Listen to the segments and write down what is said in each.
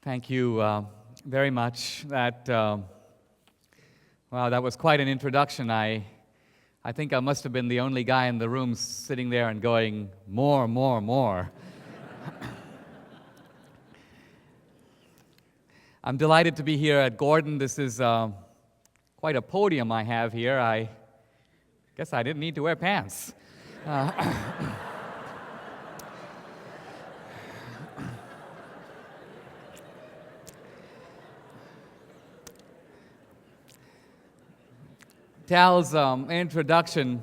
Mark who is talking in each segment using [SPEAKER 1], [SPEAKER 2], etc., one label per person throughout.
[SPEAKER 1] Thank you very much. Wow, that was quite an introduction. I think I must have been the only guy in the room sitting there and going, more, more, more. I'm delighted to be here at Gordon. This is quite a podium I have here. I guess I didn't need to wear pants. Tal's introduction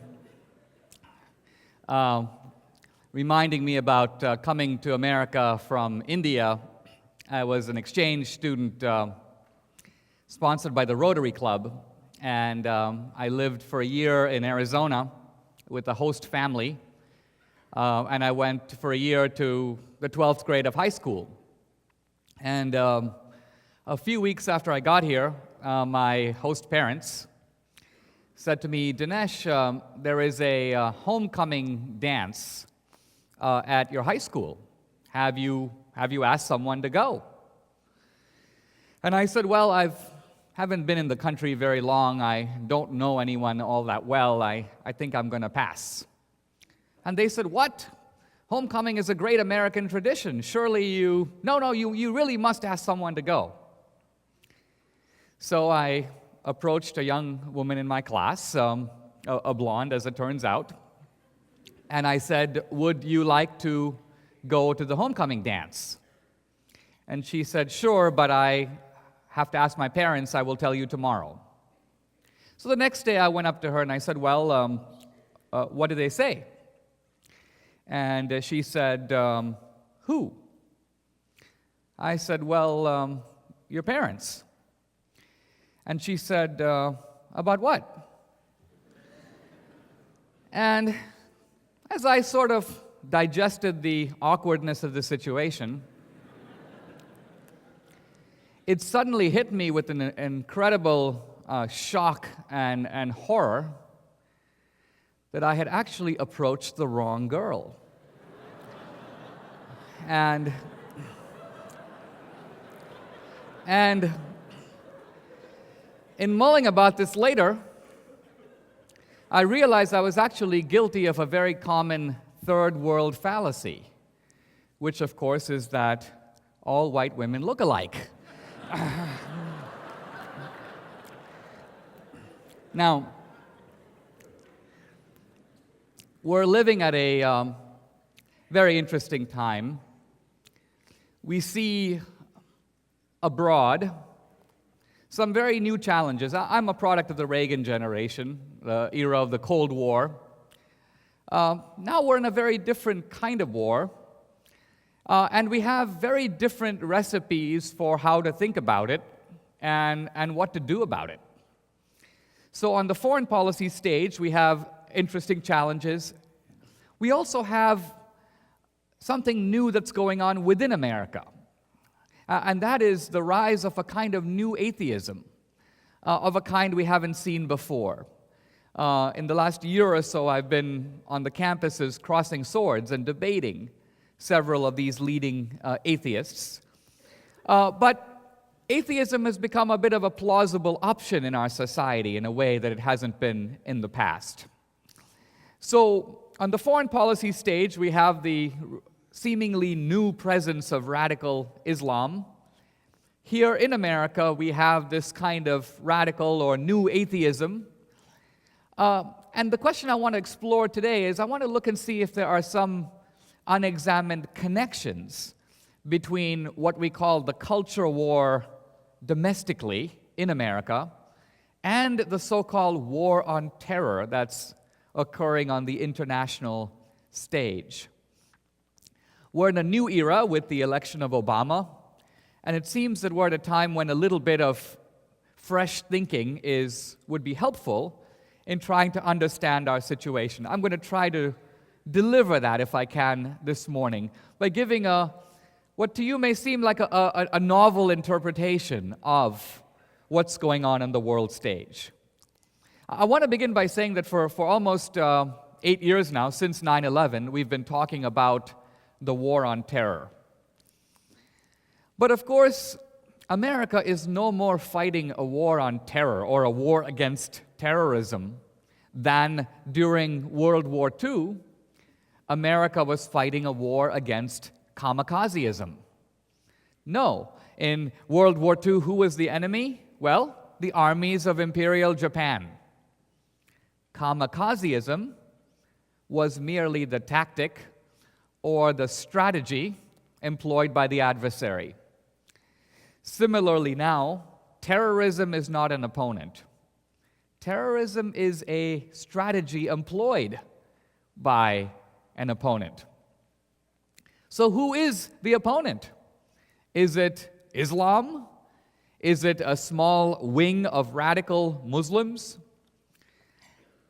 [SPEAKER 1] reminding me about coming to America from India. I was an exchange student sponsored by the Rotary Club, and I lived for a year in Arizona with a host family, and I went for a year to the 12th grade of high school. And a few weeks after I got here, my host parents said to me, Dinesh, there is a homecoming dance at your high school. Have you asked someone to go? And I said, well, I haven't been in the country very long. I don't know anyone all that well. I think I'm going to pass. And they said, what? Homecoming is a great American tradition. Surely you really must ask someone to go. So I approached a young woman in my class, a blonde as it turns out, and I said, would you like to go to the homecoming dance? And she said, sure, but I have to ask my parents. I will tell you tomorrow. So the next day I went up to her and I said, well, what did they say? And she said, who? I said, well, your parents. And she said, about what? And as I sort of digested the awkwardness of the situation, it suddenly hit me with an incredible shock and horror that I had actually approached the wrong girl. And in mulling about this later, I realized I was actually guilty of a very common third world fallacy, which of course is that all white women look alike. Now, we're living at a very interesting time. We see abroad some very new challenges. I'm a product of the Reagan generation, the era of the Cold War. Now we're in a very different kind of war, and we have very different recipes for how to think about it and what to do about it. So on the foreign policy stage, we have interesting challenges. We also have something new that's going on within America. And that is the rise of a kind of new atheism, of a kind we haven't seen before. In the last year or so, I've been on the campuses crossing swords and debating several of these leading atheists. But atheism has become a bit of a plausible option in our society in a way that it hasn't been in the past. So on the foreign policy stage, we have the seemingly new presence of radical Islam. Here in America, we have this kind of radical or new atheism. And the question I want to explore today is I want to look and see if there are some unexamined connections between what we call the culture war domestically in America and the so-called war on terror that's occurring on the international stage. We're in a new era with the election of Obama, and it seems that we're at a time when a little bit of fresh thinking would be helpful in trying to understand our situation. I'm going to try to deliver that, if I can, this morning by giving what to you may seem like a novel interpretation of what's going on the world stage. I want to begin by saying that for almost 8 years now, since 9/11, we've been talking about the war on terror. But of course, America is no more fighting a war on terror or a war against terrorism than during World War II, America was fighting a war against kamikazeism. No, in World War II, who was the enemy? Well, the armies of Imperial Japan. Kamikazeism was merely the tactic or the strategy employed by the adversary. Similarly now, terrorism is not an opponent. Terrorism is a strategy employed by an opponent. So who is the opponent? Is it Islam? Is it a small wing of radical Muslims?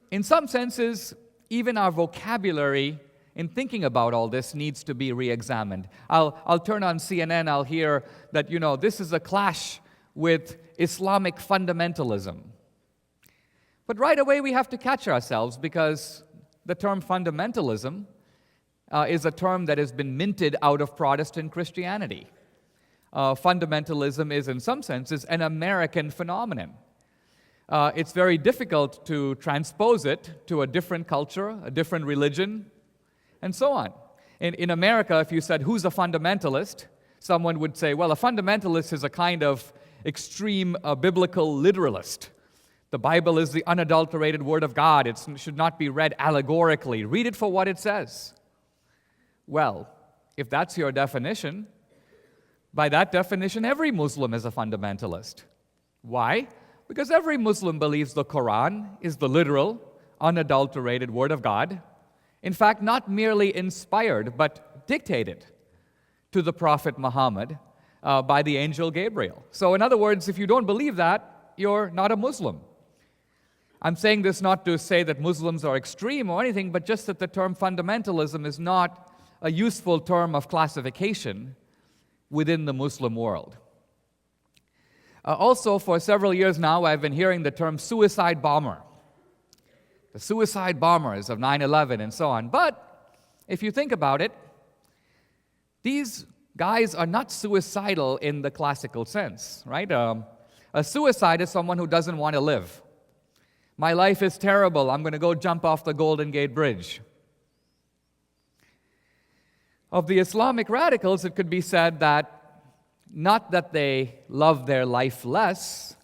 [SPEAKER 1] In some senses, even our vocabulary in thinking about all this needs to be re-examined. I'll turn on CNN, I'll hear that, this is a clash with Islamic fundamentalism. But right away we have to catch ourselves because the term fundamentalism is a term that has been minted out of Protestant Christianity. Fundamentalism is, in some senses, an American phenomenon. It's very difficult to transpose it to a different culture, a different religion, and so on. In America, if you said, who's a fundamentalist? Someone would say, well, a fundamentalist is a kind of extreme biblical literalist. The Bible is the unadulterated Word of God. It should not be read allegorically. Read it for what it says. Well, if that's your definition, by that definition, every Muslim is a fundamentalist. Why? Because every Muslim believes the Quran is the literal, unadulterated Word of God. In fact, not merely inspired, but dictated to the Prophet Muhammad by the angel Gabriel. So in other words, if you don't believe that, you're not a Muslim. I'm saying this not to say that Muslims are extreme or anything, but just that the term fundamentalism is not a useful term of classification within the Muslim world. Also, for several years now, I've been hearing the term suicide bomber. The suicide bombers of 9/11 and so on. But if you think about it, these guys are not suicidal in the classical sense, right? A suicide is someone who doesn't want to live. My life is terrible. I'm going to go jump off the Golden Gate Bridge. Of the Islamic radicals, it could be said that not that they loved their life less,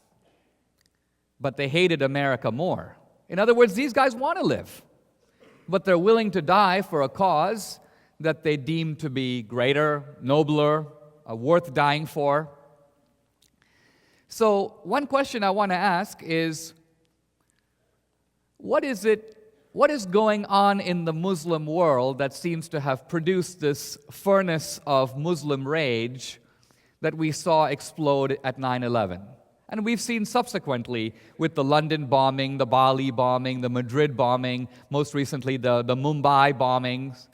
[SPEAKER 1] but they hated America more. In other words, these guys want to live, but they're willing to die for a cause that they deem to be greater, nobler, worth dying for. So one question I want to ask is, what is going on in the Muslim world that seems to have produced this furnace of Muslim rage that we saw explode at 9/11? And we've seen subsequently with the London bombing, the Bali bombing, the Madrid bombing, most recently the Mumbai bombings.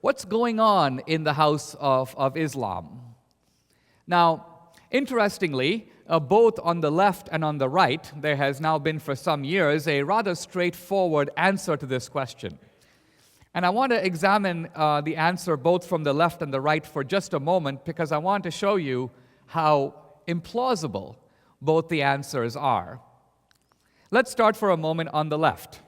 [SPEAKER 1] What's going on in the house of Islam? Now, interestingly, both on the left and on the right, there has now been for some years a rather straightforward answer to this question. And I want to examine the answer both from the left and the right for just a moment because I want to show you how implausible both the answers are. Let's start for a moment on the left.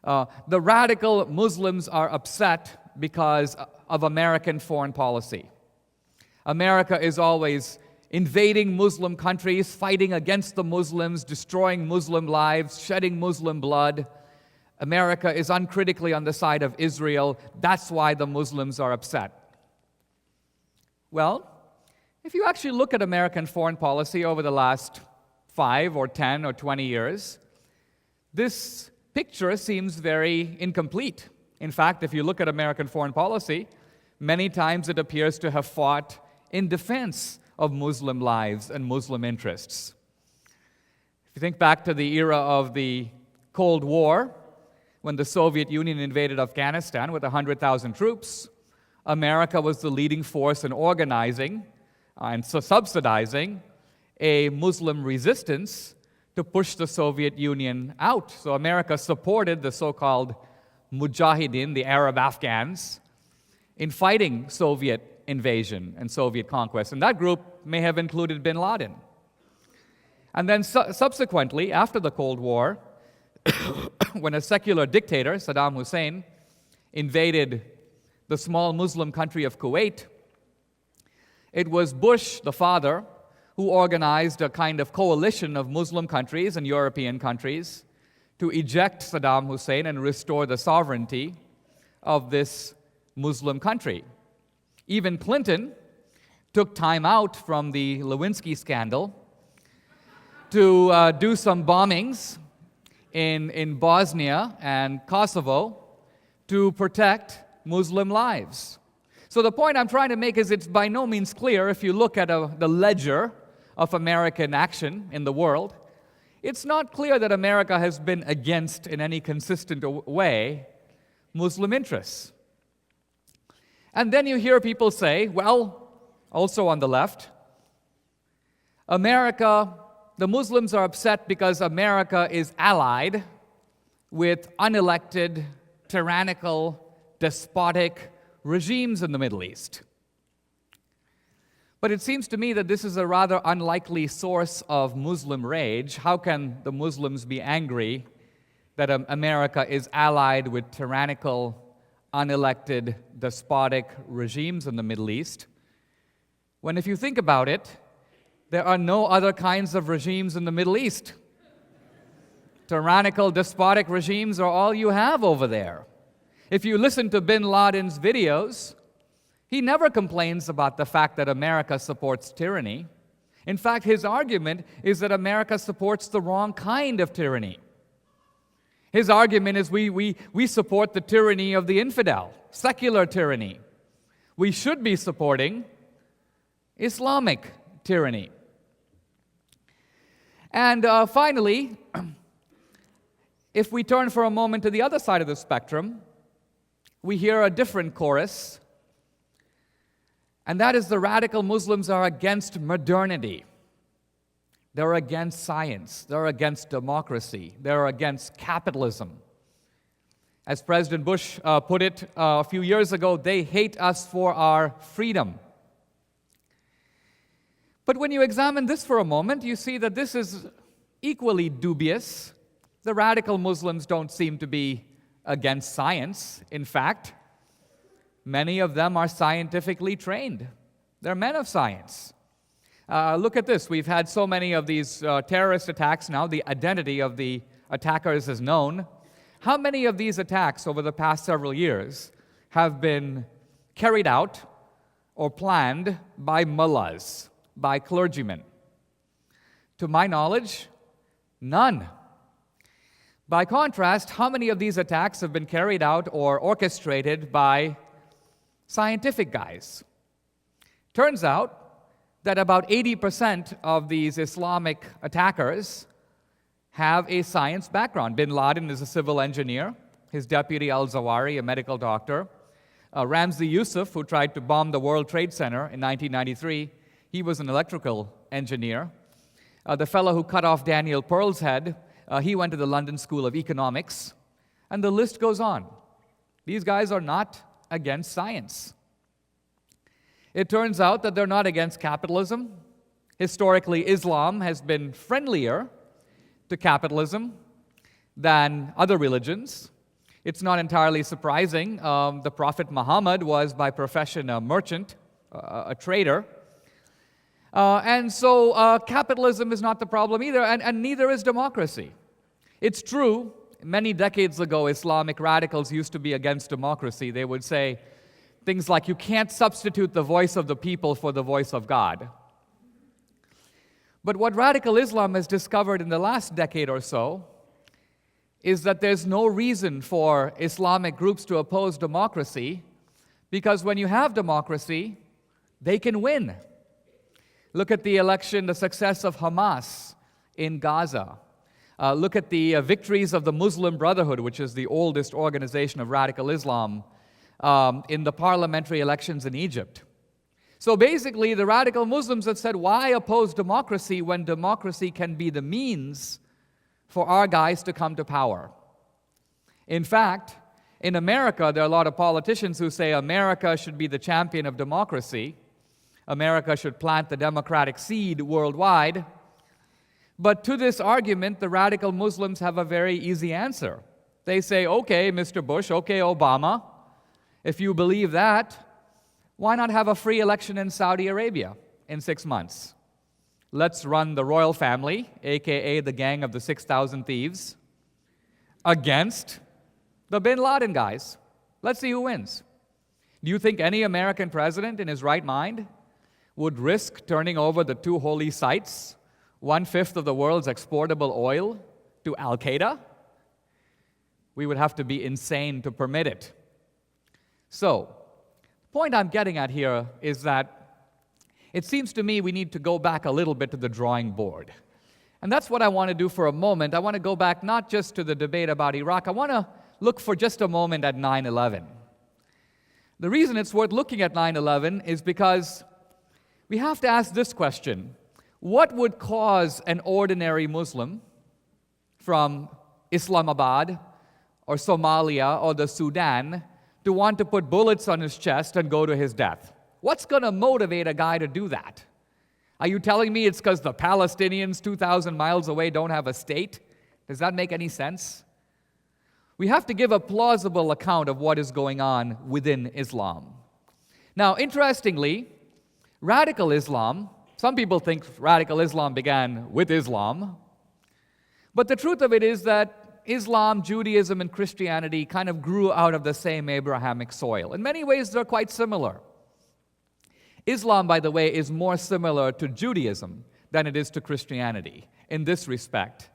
[SPEAKER 1] The radical Muslims are upset because of American foreign policy. America is always invading Muslim countries, fighting against the Muslims, destroying Muslim lives, shedding Muslim blood. America is uncritically on the side of Israel. That's why the Muslims are upset. Well, if you actually look at American foreign policy over the last 5 or 10 or 20 years, this picture seems very incomplete. In fact, if you look at American foreign policy, many times it appears to have fought in defense of Muslim lives and Muslim interests. If you think back to the era of the Cold War, when the Soviet Union invaded Afghanistan with 100,000 troops, America was the leading force in organizing and so subsidizing a Muslim resistance to push the Soviet Union out. So America supported the so-called Mujahideen, the Arab Afghans, in fighting Soviet invasion and Soviet conquest. And that group may have included bin Laden. And then subsequently, after the Cold War, when a secular dictator, Saddam Hussein, invaded the small Muslim country of Kuwait, it was Bush, the father, who organized a kind of coalition of Muslim countries and European countries to eject Saddam Hussein and restore the sovereignty of this Muslim country. Even Clinton took time out from the Lewinsky scandal to do some bombings in Bosnia and Kosovo to protect Muslim lives. So the point I'm trying to make is it's by no means clear, if you look at the ledger of American action in the world, it's not clear that America has been against, in any consistent way, Muslim interests. And then you hear people say, well, also on the left, the Muslims are upset because America is allied with unelected, tyrannical, despotic regimes in the Middle East. But it seems to me that this is a rather unlikely source of Muslim rage. How can the Muslims be angry that America is allied with tyrannical, unelected, despotic regimes in the Middle East, when if you think about it, there are no other kinds of regimes in the Middle East? Tyrannical, despotic regimes are all you have over there. If you listen to bin Laden's videos, he never complains about the fact that America supports tyranny. In fact, his argument is that America supports the wrong kind of tyranny. His argument is we support the tyranny of the infidel, secular tyranny. We should be supporting Islamic tyranny. And finally, if we turn for a moment to the other side of the spectrum, we hear a different chorus, and that is the radical Muslims are against modernity. They're against science. They're against democracy. They're against capitalism. As President Bush put it a few years ago, they hate us for our freedom. But when you examine this for a moment, you see that this is equally dubious. The radical Muslims don't seem to be against science. In fact, many of them are scientifically trained. They're men of science. Look at this. We've had so many of these terrorist attacks now. The identity of the attackers is known. How many of these attacks over the past several years have been carried out or planned by mullahs, by clergymen? To my knowledge, none. By contrast, how many of these attacks have been carried out or orchestrated by scientific guys? Turns out that about 80% of these Islamic attackers have a science background. Bin Laden is a civil engineer. His deputy al-Zawahiri, a medical doctor. Ramzi Youssef, who tried to bomb the World Trade Center in 1993, he was an electrical engineer. The fellow who cut off Daniel Pearl's head, he went to the London School of Economics. And the list goes on. These guys are not against science. It turns out that they're not against capitalism. Historically, Islam has been friendlier to capitalism than other religions. It's not entirely surprising. The Prophet Muhammad was by profession a merchant, a trader. And so capitalism is not the problem either, and neither is democracy. It's true, many decades ago, Islamic radicals used to be against democracy. They would say things like, you can't substitute the voice of the people for the voice of God. But what radical Islam has discovered in the last decade or so is that there's no reason for Islamic groups to oppose democracy, because when you have democracy, they can win. Look at the election, the success of Hamas in Gaza. Look at the victories of the Muslim Brotherhood, which is the oldest organization of radical Islam, in the parliamentary elections in Egypt. So basically, the radical Muslims have said, why oppose democracy when democracy can be the means for our guys to come to power? In fact, In America, there are a lot of politicians who say America should be the champion of democracy. America should plant the democratic seed worldwide. But to this argument, the radical Muslims have a very easy answer. They say, okay, Mr. Bush, okay, Obama, if you believe that, why not have a free election in Saudi Arabia in 6 months? Let's run the royal family, aka the gang of the 6,000 thieves, against the bin Laden guys. Let's see who wins. Do you think any American president in his right mind would risk turning over the two holy sites, 1/5 of the world's exportable oil, to Al-Qaeda? We would have to be insane to permit it. So, the point I'm getting at here is that it seems to me we need to go back a little bit to the drawing board. And that's what I want to do for a moment. I want to go back not just to the debate about Iraq. I want to look for just a moment at 9/11. The reason it's worth looking at 9/11 is because we have to ask this question. What would cause an ordinary Muslim from Islamabad or Somalia or the Sudan to want to put bullets on his chest and go to his death? What's going to motivate a guy to do that? Are you telling me it's because the Palestinians 2,000 miles away don't have a state? Does that make any sense? We have to give a plausible account of what is going on within Islam. Now, interestingly, radical Islam, some people think radical Islam began with Islam, but the truth of it is that Islam, Judaism, and Christianity kind of grew out of the same Abrahamic soil. In many ways, they're quite similar. Islam, by the way, is more similar to Judaism than it is to Christianity in this respect.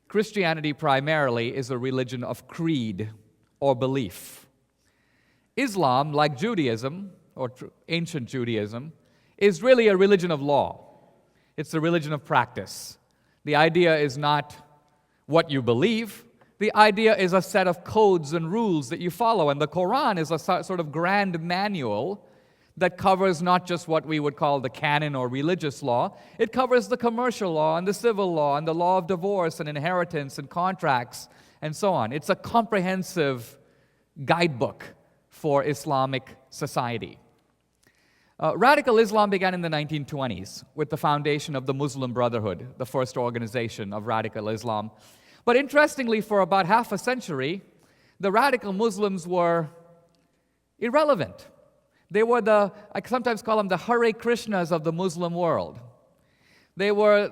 [SPEAKER 1] Christianity primarily is a religion of creed or belief. Islam, like Judaism, or ancient Judaism, is really a religion of law. It's a religion of practice. The idea is not what you believe. The idea is a set of codes and rules that you follow. And the Quran is a sort of grand manual that covers not just what we would call the canon or religious law. It covers the commercial law and the civil law and the law of divorce and inheritance and contracts and so on. It's a comprehensive guidebook for Islamic society. Radical Islam began in the 1920s with the foundation of the Muslim Brotherhood, the first organization of radical Islam. But interestingly, for about half a century, the radical Muslims were irrelevant. They were I sometimes call them the Hare Krishnas of the Muslim world. They were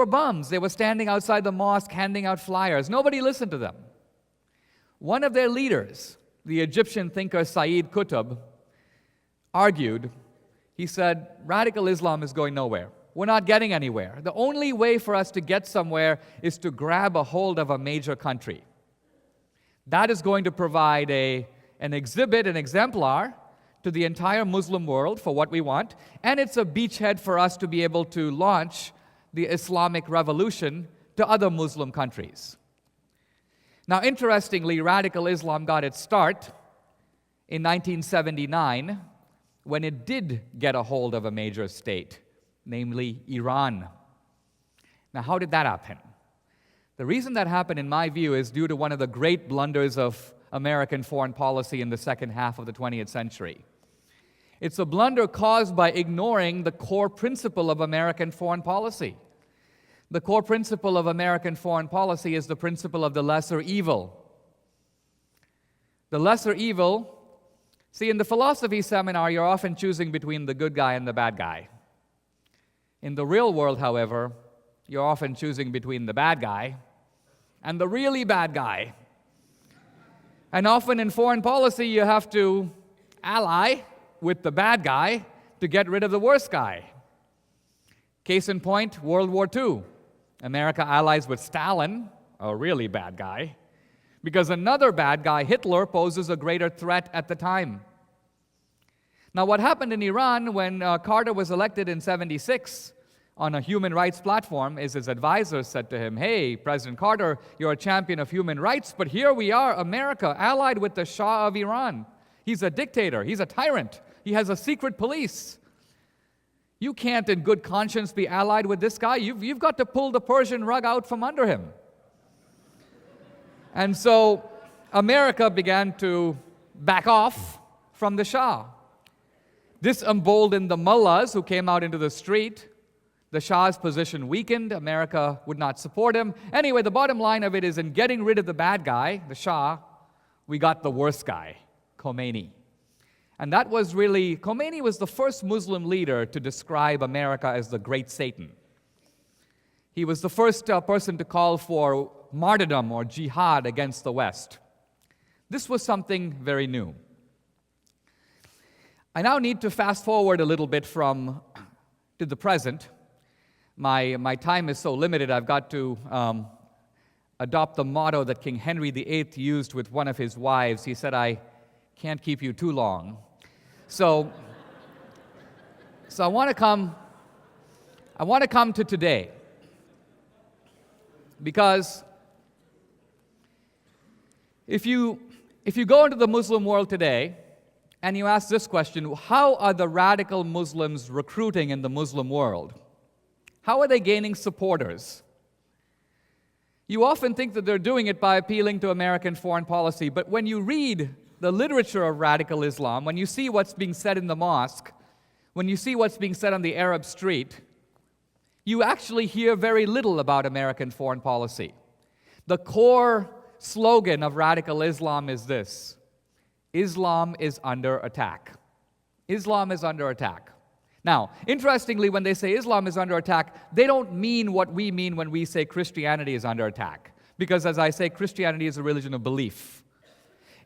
[SPEAKER 1] bums. They were standing outside the mosque handing out flyers. Nobody listened to them. One of their leaders, the Egyptian thinker Sayyid Qutb, argued, he said, radical Islam is going nowhere. We're not getting anywhere. The only way for us to get somewhere is to grab a hold of a major country. That is going to provide an exhibit, an exemplar, to the entire Muslim world for what we want, and it's a beachhead for us to be able to launch the Islamic revolution to other Muslim countries. Now, interestingly, radical Islam got its start in 1979 when it did get a hold of a major state, namely Iran. Now, how did that happen? The reason that happened, in my view, is due to one of the great blunders of American foreign policy in the second half of the 20th century. It's a blunder caused by ignoring the core principle of American foreign policy. The core principle of American foreign policy is the principle of the lesser evil. The lesser evil, see, in the philosophy seminar, you're often choosing between the good guy and the bad guy. In the real world, however, you're often choosing between the bad guy and the really bad guy. And often in foreign policy, you have to ally with the bad guy to get rid of the worst guy. Case in point, World War II. America allies with Stalin, a really bad guy, because another bad guy, Hitler, poses a greater threat at the time. Now, what happened in Iran when Carter was elected in '76 on a human rights platform is his advisors said to him, hey, President Carter, you're a champion of human rights, but here we are, America, allied with the Shah of Iran. He's a dictator. He's a tyrant. He has a secret police. You can't in good conscience be allied with this guy. You've got to pull the Persian rug out from under him. And so America began to back off from the Shah. This emboldened the mullahs who came out into the street. The Shah's position weakened. America would not support him. Anyway, the bottom line of it is, in getting rid of the bad guy, the Shah, we got the worst guy, Khomeini. And that was really, Khomeini was the first Muslim leader to describe America as the great Satan. He was the first person to call for martyrdom or jihad against the West. This was something very new. I now need to fast forward a little bit to the present. My time is so limited, I've got to adopt the motto that King Henry VIII used with one of his wives. He said, "I can't keep you too long." So I want to come to today, because if you go into the Muslim world today and you ask this question, how are the radical Muslims recruiting in the Muslim world? How are they gaining supporters? You often think that they're doing it by appealing to American foreign policy, but when you read the literature of radical Islam, when you see what's being said in the mosque, when you see what's being said on the Arab street, you actually hear very little about American foreign policy. The core slogan of radical Islam is this: Islam is under attack. Islam is under attack. Now, interestingly, when they say Islam is under attack, they don't mean what we mean when we say Christianity is under attack. Because, as I say, Christianity is a religion of belief.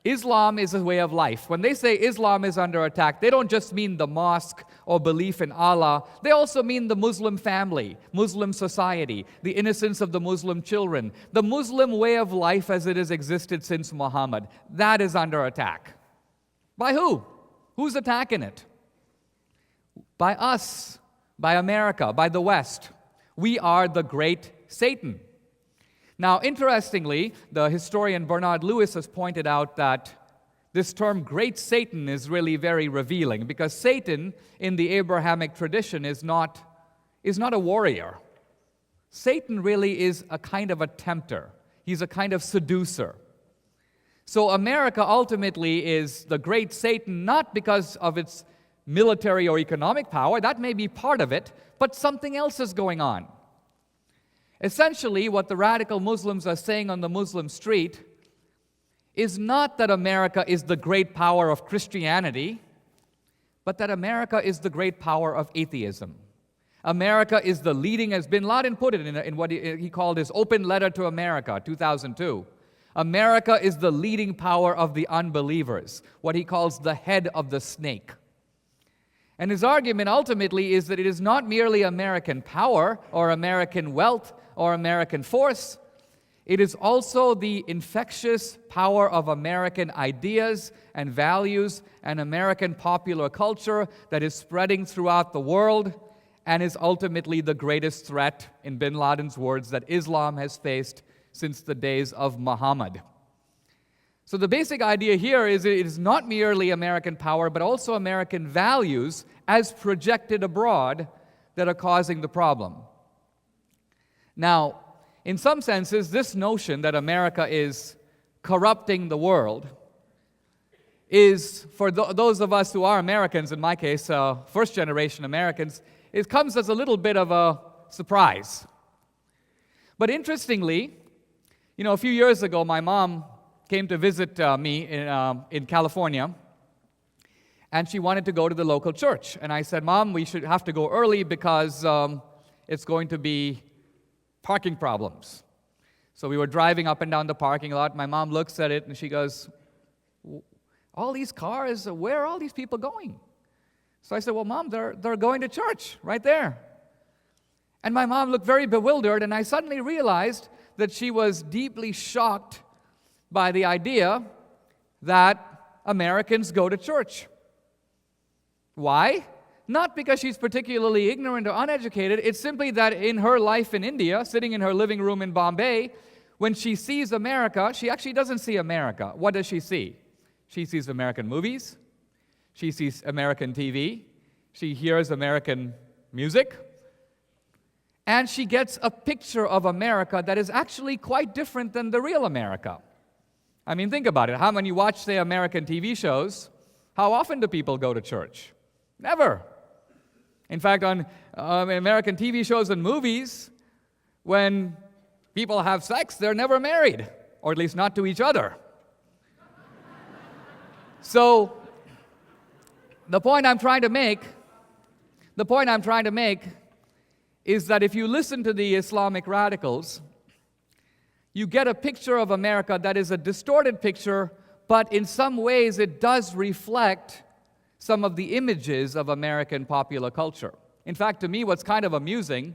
[SPEAKER 1] Islam is a way of life. When they say Islam is under attack, they don't just mean the mosque or belief in Allah. They also mean the Muslim family, Muslim society, the innocence of the Muslim children, the Muslim way of life as it has existed since Muhammad. That is under attack. By who? Who's attacking it? By us, by America, by the West. We are the great Satan. Now, interestingly, the historian Bernard Lewis has pointed out that this term great Satan is really very revealing, because Satan in the Abrahamic tradition is not a warrior. Satan really is a kind of a tempter. He's a kind of seducer. So America ultimately is the great Satan, not because of its military or economic power. That may be part of it, but something else is going on. Essentially, what the radical Muslims are saying on the Muslim street is not that America is the great power of Christianity, but that America is the great power of atheism. America is the leading, as bin Laden put it in what he called his open letter to America, 2002. America is the leading power of the unbelievers, what he calls the head of the snake. And his argument ultimately is that it is not merely American power or American wealth or American force. It is also the infectious power of American ideas and values and American popular culture that is spreading throughout the world and is ultimately the greatest threat, in bin Laden's words, that Islam has faced since the days of Muhammad. So the basic idea here is it is not merely American power, but also American values as projected abroad that are causing the problem. Now, in some senses, this notion that America is corrupting the world is, for those of us who are Americans, in my case, first-generation Americans, it comes as a little bit of a surprise. But interestingly, a few years ago, my mom came to visit me in California, and she wanted to go to the local church. And I said, "Mom, we should have to go early because it's going to be parking problems." So we were driving up and down the parking lot. My mom looks at it and she goes, "All these cars, where are all these people going?" So I said, "Well, Mom, they're going to church right there." And my mom looked very bewildered, and I suddenly realized that she was deeply shocked by the idea that Americans go to church. Why? Not because she's particularly ignorant or uneducated. It's simply that in her life in India, sitting in her living room in Bombay, when she sees America, she actually doesn't see America. What does she see? She sees American movies. She sees American TV. She hears American music. And she gets a picture of America that is actually quite different than the real America. I mean, think about it. When you watch, say, American TV shows, how often do people go to church? Never. In fact, on American TV shows and movies, when people have sex, they're never married, or at least not to each other. So, the point I'm trying to make is that if you listen to the Islamic radicals, you get a picture of America that is a distorted picture, but in some ways it does reflect some of the images of American popular culture. In fact, to me, what's kind of amusing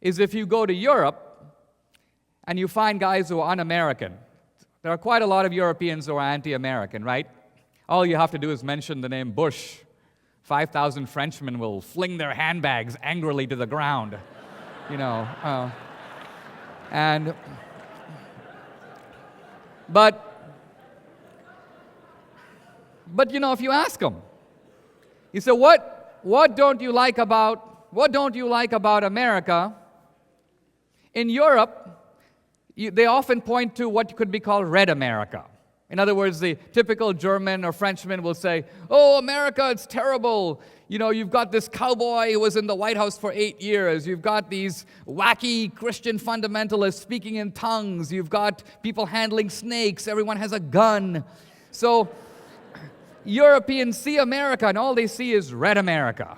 [SPEAKER 1] is if you go to Europe and you find guys who are un-American. There are quite a lot of Europeans who are anti-American, right? All you have to do is mention the name Bush. 5,000 Frenchmen will fling their handbags angrily to the ground, But if you ask them, you say, what don't you like about America? In Europe, they often point to what could be called red America. In other words, the typical German or Frenchman will say, "Oh, America, it's terrible. You've got this cowboy who was in the White House for 8 years. You've got these wacky Christian fundamentalists speaking in tongues. You've got people handling snakes. Everyone has a gun." So Europeans see America, and all they see is red America.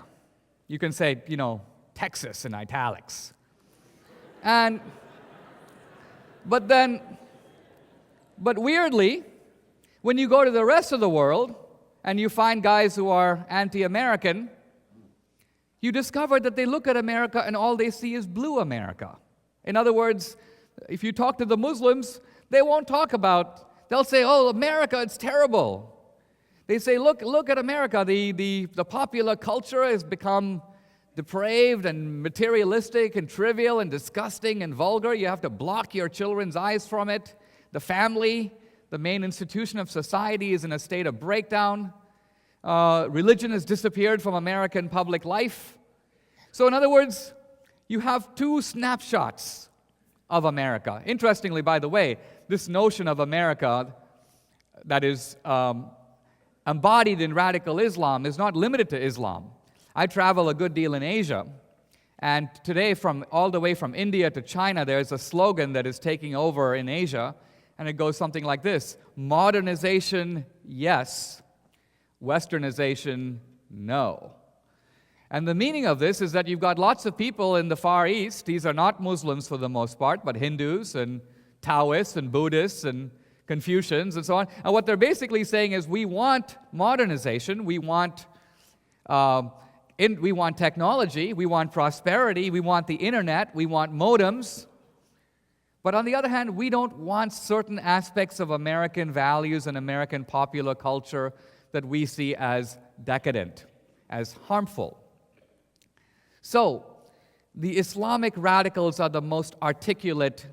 [SPEAKER 1] You can say, Texas in italics. But weirdly, when you go to the rest of the world and you find guys who are anti-American, you discover that they look at America and all they see is blue America. In other words, if you talk to the Muslims, they'll say, "Oh, America, it's terrible." They say, look at America. The popular culture has become depraved and materialistic and trivial and disgusting and vulgar. You have to block your children's eyes from it. The family, the main institution of society, is in a state of breakdown. Religion has disappeared from American public life. So in other words, you have two snapshots of America. Interestingly, by the way, this notion of America that is embodied in radical Islam is not limited to Islam. I travel a good deal in Asia, and today, all the way from India to China, there's a slogan that is taking over in Asia, and it goes something like this: modernization, yes; westernization, no. And the meaning of this is that you've got lots of people in the Far East. These are not Muslims for the most part, but Hindus and Taoists and Buddhists and Confucians and so on. And what they're basically saying is, we want modernization, we want technology, we want prosperity, we want the internet, we want modems. But on the other hand, we don't want certain aspects of American values and American popular culture that we see as decadent, as harmful. So, the Islamic radicals are the most articulate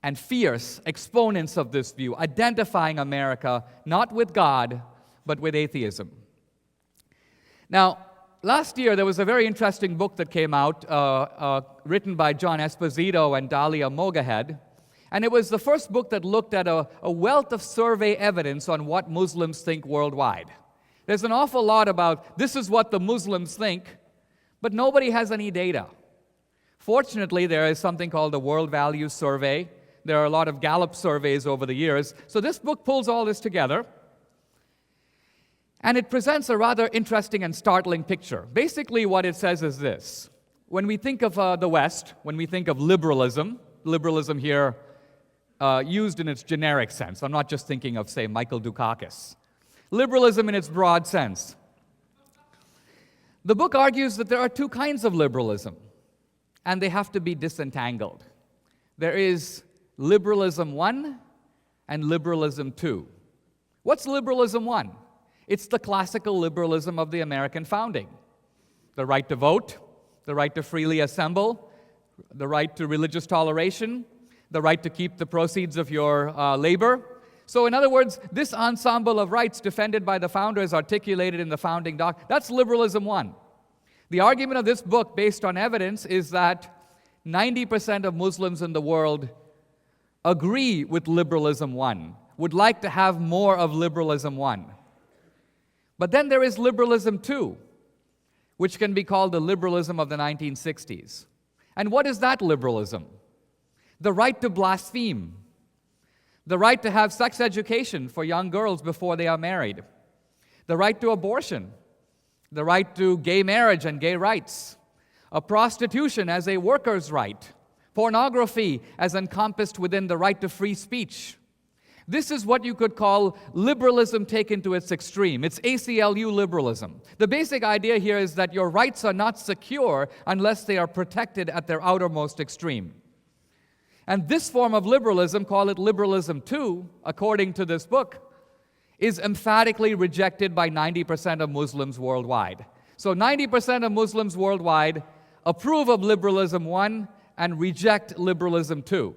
[SPEAKER 1] and fierce exponents of this view, identifying America not with God, but with atheism. Now, last year there was a very interesting book that came out, written by John Esposito and Dalia Mogahed, and it was the first book that looked at a wealth of survey evidence on what Muslims think worldwide. There's an awful lot about, this is what the Muslims think, but nobody has any data. Fortunately, there is something called the World Values Survey. There are a lot of Gallup surveys over the years. So this book pulls all this together, and it presents a rather interesting and startling picture. Basically, what it says is this. When we think of the West, when we think of liberalism here used in its generic sense. I'm not just thinking of, say, Michael Dukakis. Liberalism in its broad sense. The book argues that there are two kinds of liberalism, and they have to be disentangled. There is liberalism 1 and liberalism 2. What's liberalism 1? It's the classical liberalism of the American founding. The right to vote, the right to freely assemble, the right to religious toleration, the right to keep the proceeds of your labor. So in other words, this ensemble of rights defended by the founders, articulated in the founding doc, that's liberalism 1. The argument of this book, based on evidence, is that 90% of Muslims in the world agree with liberalism 1. would like to have more of liberalism 1. But then there is liberalism 2, which can be called the liberalism of the 1960s. And what is that liberalism? The right to blaspheme, the right to have sex education for young girls before they are married, the right to abortion, the right to gay marriage and gay rights, a prostitution as a worker's right, pornography as encompassed within the right to free speech. This is what you could call liberalism taken to its extreme. It's ACLU liberalism. The basic idea here is that your rights are not secure unless they are protected at their outermost extreme. And this form of liberalism, call it liberalism 2, according to this book, is emphatically rejected by 90% of Muslims worldwide. So 90% of Muslims worldwide approve of liberalism 1 and reject liberalism 2.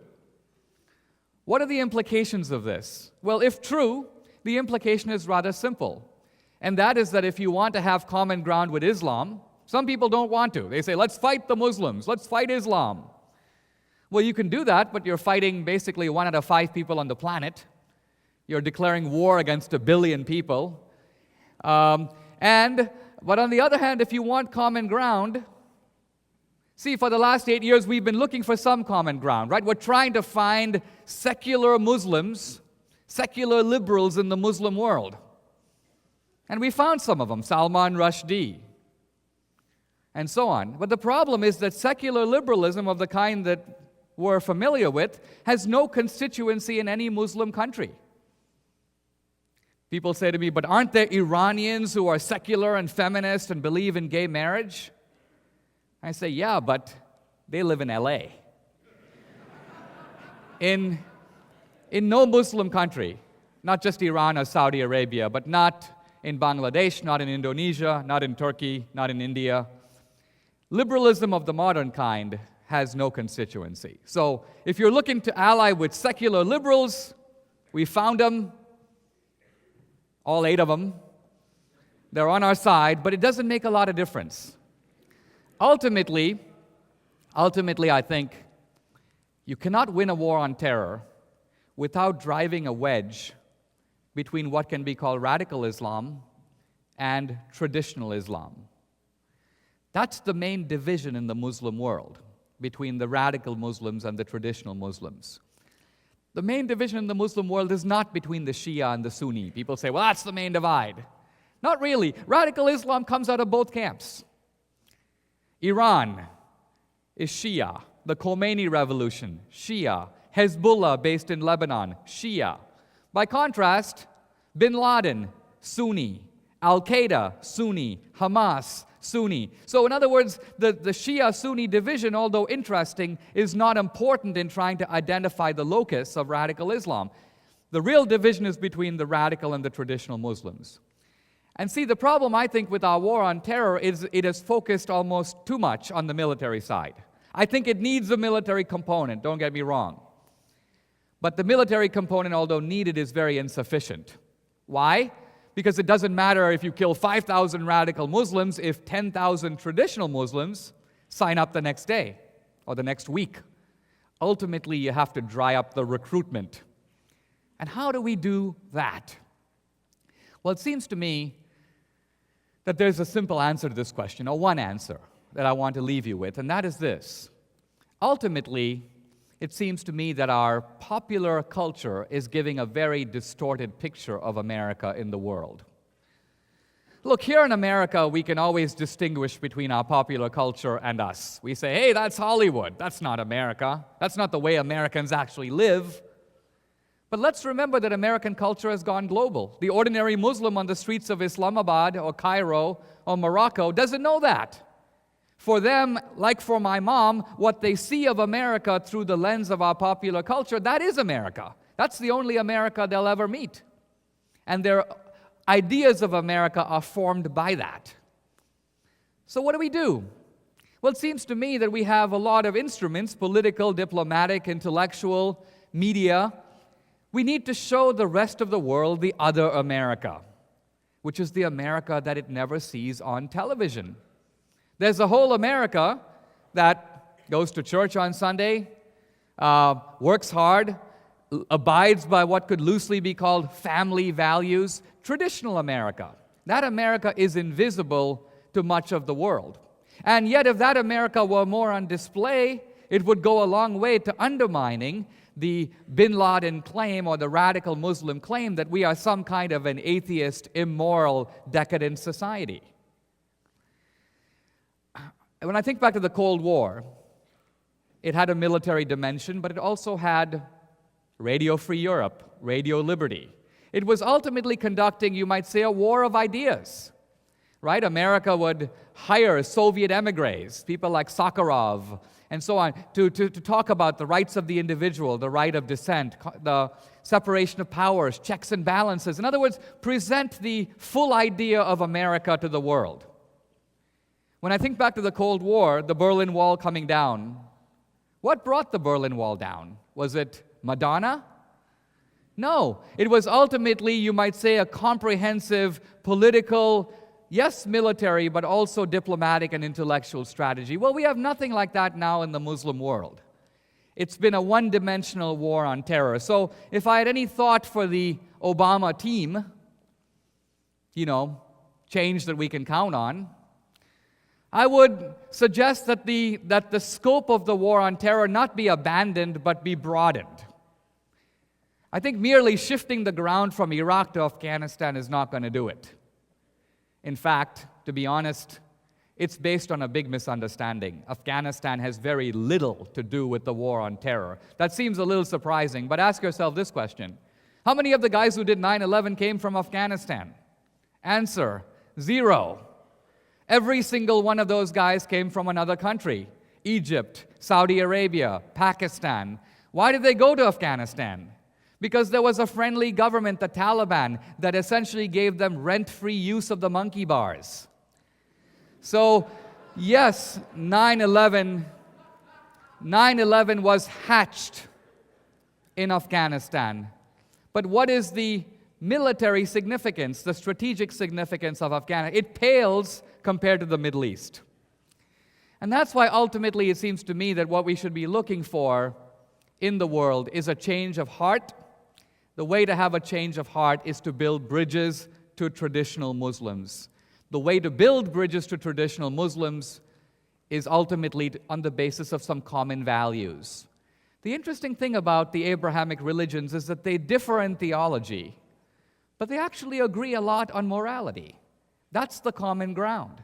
[SPEAKER 1] What are the implications of this? Well, if true, the implication is rather simple. And that is that if you want to have common ground with Islam, some people don't want to. They say, let's fight the Muslims, let's fight Islam. Well, you can do that, but you're fighting basically 1 out of 5 people on the planet. You're declaring war against 1 billion people. But on the other hand, if you want common ground, see, for the last 8 years, we've been looking for some common ground, right? We're trying to find secular Muslims, secular liberals in the Muslim world. And we found some of them, Salman Rushdie, and so on. But the problem is that secular liberalism of the kind that we're familiar with has no constituency in any Muslim country. People say to me, but aren't there Iranians who are secular and feminist and believe in gay marriage? I say, yeah, but they live in LA. In no Muslim country, not just Iran or Saudi Arabia, but not in Bangladesh, not in Indonesia, not in Turkey, not in India, liberalism of the modern kind has no constituency. So if you're looking to ally with secular liberals, we found them, all 8 of them. They're on our side, but it doesn't make a lot of difference. Ultimately, I think you cannot win a war on terror without driving a wedge between what can be called radical Islam and traditional Islam. That's the main division in the Muslim world, between the radical Muslims and the traditional Muslims. The main division in the Muslim world is not between the Shia and the Sunni. People say, well, that's the main divide. Not really. Radical Islam comes out of both camps. Iran is Shia. The Khomeini revolution, Shia. Hezbollah, based in Lebanon, Shia. By contrast, Bin Laden, Sunni. Al-Qaeda, Sunni. Hamas, Sunni. So in other words, the Shia-Sunni division, although interesting, is not important in trying to identify the locus of radical Islam. The real division is between the radical and the traditional Muslims. And see, the problem, I think, with our war on terror is it is focused almost too much on the military side. I think it needs a military component, don't get me wrong. But the military component, although needed, is very insufficient. Why? Because it doesn't matter if you kill 5,000 radical Muslims if 10,000 traditional Muslims sign up the next day or the next week. Ultimately, you have to dry up the recruitment. And how do we do that? Well, it seems to me that there's a simple answer to this question, or one answer that I want to leave you with, and that is this. Ultimately, it seems to me that our popular culture is giving a very distorted picture of America in the world. Look, here in America, we can always distinguish between our popular culture and us. We say, hey, that's Hollywood. That's not America. That's not the way Americans actually live. But let's remember that American culture has gone global. The ordinary Muslim on the streets of Islamabad or Cairo or Morocco doesn't know that. For them, like for my mom, what they see of America through the lens of our popular culture, that is America. That's the only America they'll ever meet. And their ideas of America are formed by that. So what do we do? Well, it seems to me that we have a lot of instruments, political, diplomatic, intellectual, media. We need to show the rest of the world the other America, which is the America that it never sees on television. There's a whole America that goes to church on Sunday, works hard, abides by what could loosely be called family values, traditional America. That America is invisible to much of the world. And yet, if that America were more on display, it would go a long way to undermining the Bin Laden claim or the radical Muslim claim that we are some kind of an atheist, immoral, decadent society. When I think back to the Cold War, it had a military dimension, but it also had Radio Free Europe, Radio Liberty. It was ultimately conducting, you might say, a war of ideas, right? America would hire Soviet emigres, people like Sakharov, and so on, to talk about the rights of the individual, the right of dissent, the separation of powers, checks and balances. In other words, present the full idea of America to the world. When I think back to the Cold War, the Berlin Wall coming down, what brought the Berlin Wall down? Was it Madonna? No. It was ultimately, you might say, a comprehensive political, yes, military, but also diplomatic and intellectual strategy. Well, we have nothing like that now in the Muslim world. It's been a one-dimensional war on terror. So if I had any thought for the Obama team, change that we can count on, I would suggest that the scope of the war on terror not be abandoned, but be broadened. I think merely shifting the ground from Iraq to Afghanistan is not going to do it. In fact, to be honest, it's based on a big misunderstanding. Afghanistan has very little to do with the war on terror. That seems a little surprising, but ask yourself this question. How many of the guys who did 9/11 came from Afghanistan? Answer, 0. Every single one of those guys came from another country. Egypt, Saudi Arabia, Pakistan. Why did they go to Afghanistan? Because there was a friendly government, the Taliban, that essentially gave them rent-free use of the monkey bars. So, yes, 9/11 was hatched in Afghanistan. But what is the military significance, the strategic significance of Afghanistan? It pales compared to the Middle East. And that's why ultimately it seems to me that what we should be looking for in the world is a change of heart. The way to have a change of heart is to build bridges to traditional Muslims. The way to build bridges to traditional Muslims is ultimately on the basis of some common values. The interesting thing about the Abrahamic religions is that they differ in theology, but they actually agree a lot on morality. That's the common ground.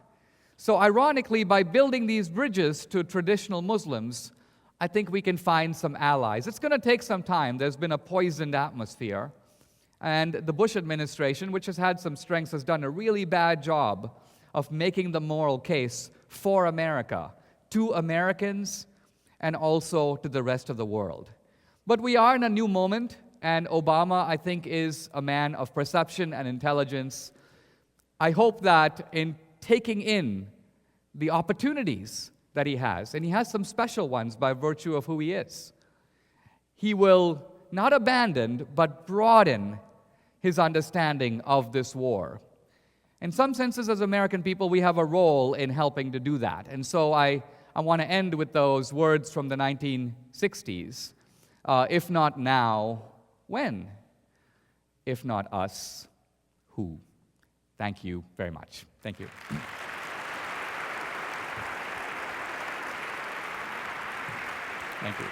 [SPEAKER 1] So ironically, by building these bridges to traditional Muslims, I think we can find some allies. It's going to take some time. There's been a poisoned atmosphere. And the Bush administration, which has had some strengths, has done a really bad job of making the moral case for America, to Americans, and also to the rest of the world. But we are in a new moment, and Obama, I think, is a man of perception and intelligence. I hope that in taking in the opportunities that he has, and he has some special ones by virtue of who he is, he will not abandon, but broaden his understanding of this war. In some senses, as American people, we have a role in helping to do that. And so I want to end with those words from the 1960s. If not now, when? If not us, who? Thank you very much. Thank you. Thank you.